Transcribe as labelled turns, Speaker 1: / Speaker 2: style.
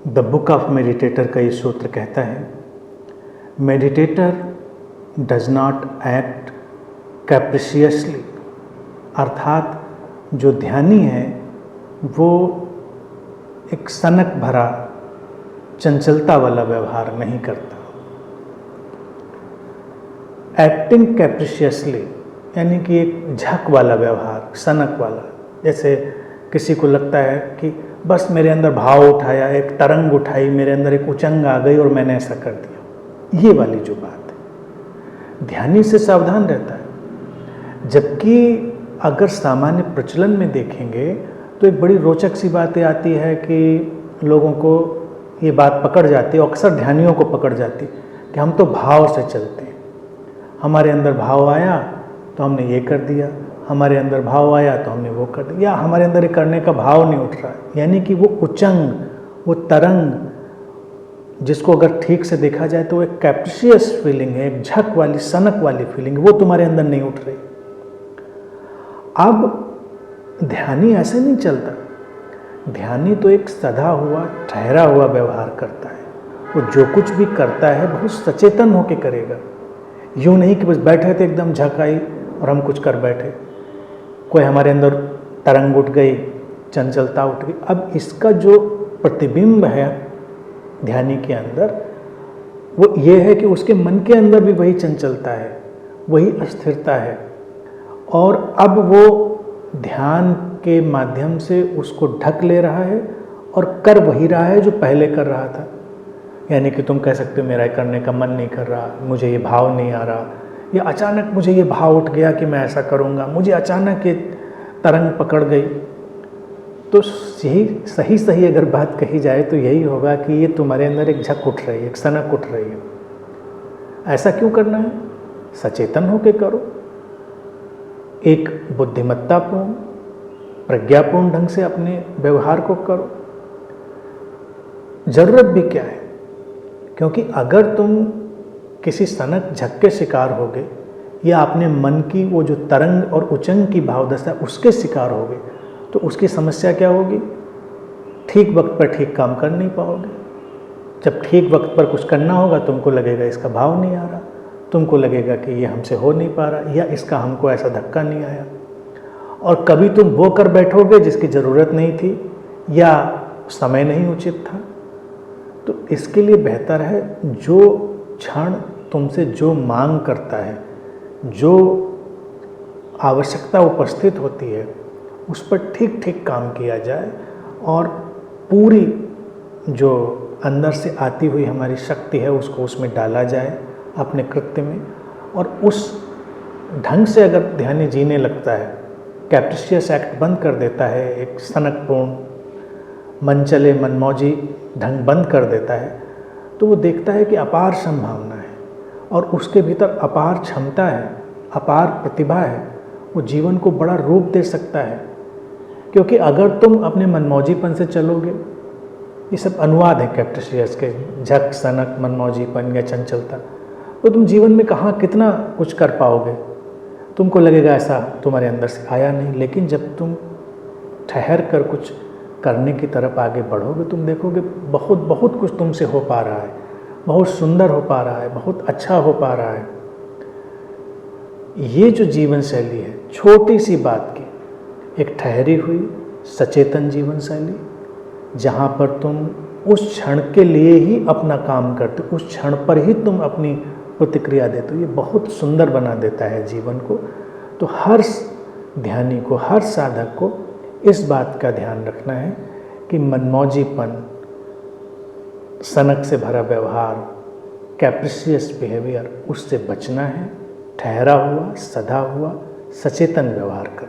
Speaker 1: The book of meditator का ये सूत्र कहता है, मेडिटेटर डज नॉट एक्ट कैप्रिशियसली, अर्थात जो ध्यानी है वो एक सनक भरा चंचलता वाला व्यवहार नहीं करता। एक्टिंग कैप्रिशियसली यानी कि एक झक वाला व्यवहार, सनक वाला, जैसे किसी को लगता है कि बस मेरे अंदर भाव उठाया, एक तरंग उठाई, मेरे अंदर एक उचंग आ गई और मैंने ऐसा कर दिया, ये वाली जो बात है, ध्यानी से सावधान रहता है। जबकि अगर सामान्य प्रचलन में देखेंगे तो एक बड़ी रोचक सी बातें आती है कि लोगों को ये बात पकड़ जाती है, अक्सर ध्यानियों को पकड़ जाती है कि हम तो भाव से चलते हैं, हमारे अंदर भाव आया तो हमने ये कर दिया, हमारे अंदर भाव आया तो हमने वो कर दिया, या हमारे अंदर ये करने का भाव नहीं उठ रहा है। यानी कि वो उचंग, वो तरंग, जिसको अगर ठीक से देखा जाए तो एक कैप्रिशियस फीलिंग है, एक झक वाली, सनक वाली फीलिंग, वो तुम्हारे अंदर नहीं उठ रही। अब ध्यानी ऐसे नहीं चलता। ध्यानी तो एक सधा हुआ, ठहरा हुआ व्यवहार करता है। वो जो कुछ भी करता है बहुत सचेतन होकर करेगा। यूँ नहीं कि बस बैठे थे एकदम झक आई और हम कुछ कर बैठे, कोई हमारे अंदर तरंग उठ गई, चंचलता उठ गई। अब इसका जो प्रतिबिंब है ध्यानी के अंदर, वो ये है कि उसके मन के अंदर भी वही चंचलता है, वही अस्थिरता है, और अब वो ध्यान के माध्यम से उसको ढक ले रहा है और कर वही रहा है जो पहले कर रहा था। यानी कि तुम कह सकते हो मेरा करने का मन नहीं कर रहा, मुझे ये भाव नहीं आ रहा, या अचानक मुझे ये भाव उठ गया कि मैं ऐसा करूँगा, मुझे अचानक ये तरंग पकड़ गई। तो यही सही अगर बात कही जाए तो यही होगा कि ये तुम्हारे अंदर एक झक उठ रही है, एक सनक उठ रही है। ऐसा क्यों करना है? सचेतन होकर करो, एक बुद्धिमत्तापूर्ण, प्रज्ञापूर्ण ढंग से अपने व्यवहार को करो। जरूरत भी क्या है? क्योंकि अगर तुम किसी सनक झक के शिकार होगे या अपने मन की वो जो तरंग और उचंग की भावदशा उसके शिकार होगे, तो उसकी समस्या क्या होगी? ठीक वक्त पर ठीक काम कर नहीं पाओगे। जब ठीक वक्त पर कुछ करना होगा तुमको लगेगा इसका भाव नहीं आ रहा, तुमको लगेगा कि ये हमसे हो नहीं पा रहा, या इसका हमको ऐसा धक्का नहीं आया। और कभी तुम वो कर बैठोगे जिसकी ज़रूरत नहीं थी या समय नहीं उचित था। तो इसके लिए बेहतर है जो क्षण तुमसे जो मांग करता है, जो आवश्यकता उपस्थित होती है, उस पर ठीक ठीक काम किया जाए और पूरी जो अंदर से आती हुई हमारी शक्ति है उसको उसमें डाला जाए अपने कृत्य में। और उस ढंग से अगर ध्यानी जीने लगता है, कैप्रिशियस एक्ट बंद कर देता है, एक सनकपूर्ण मन चले मनमौजी ढंग बंद कर देता है, तो वो देखता है कि अपार संभावना है और उसके भीतर अपार क्षमता है, अपार प्रतिभा है। वो जीवन को बड़ा रूप दे सकता है। क्योंकि अगर तुम अपने मनमौजीपन से चलोगे, ये सब अनुवाद है कैप्रिशियस के, झक, सनक, मनमौजीपन या चंचलता, तो तुम जीवन में कहाँ कितना कुछ कर पाओगे? तुमको लगेगा ऐसा तुम्हारे अंदर से आया नहीं। लेकिन जब तुम ठहर कर कुछ करने की तरफ आगे बढ़ोगे, तुम देखोगे बहुत बहुत कुछ तुमसे हो पा रहा है, बहुत सुंदर हो पा रहा है, बहुत अच्छा हो पा रहा है। ये जो जीवन शैली है, छोटी सी बात की एक ठहरी हुई सचेतन जीवन शैली, जहाँ पर तुम उस क्षण के लिए ही अपना काम करते, उस क्षण पर ही तुम अपनी प्रतिक्रिया देते हो, ये बहुत सुंदर बना देता है जीवन को। तो हर ध्यानी को, हर साधक को इस बात का ध्यान रखना है कि मनमौजीपन, सनक से भरा व्यवहार, कैप्रिशियस बिहेवियर, उससे बचना है। ठहरा हुआ, सधा हुआ, सचेतन व्यवहार करना।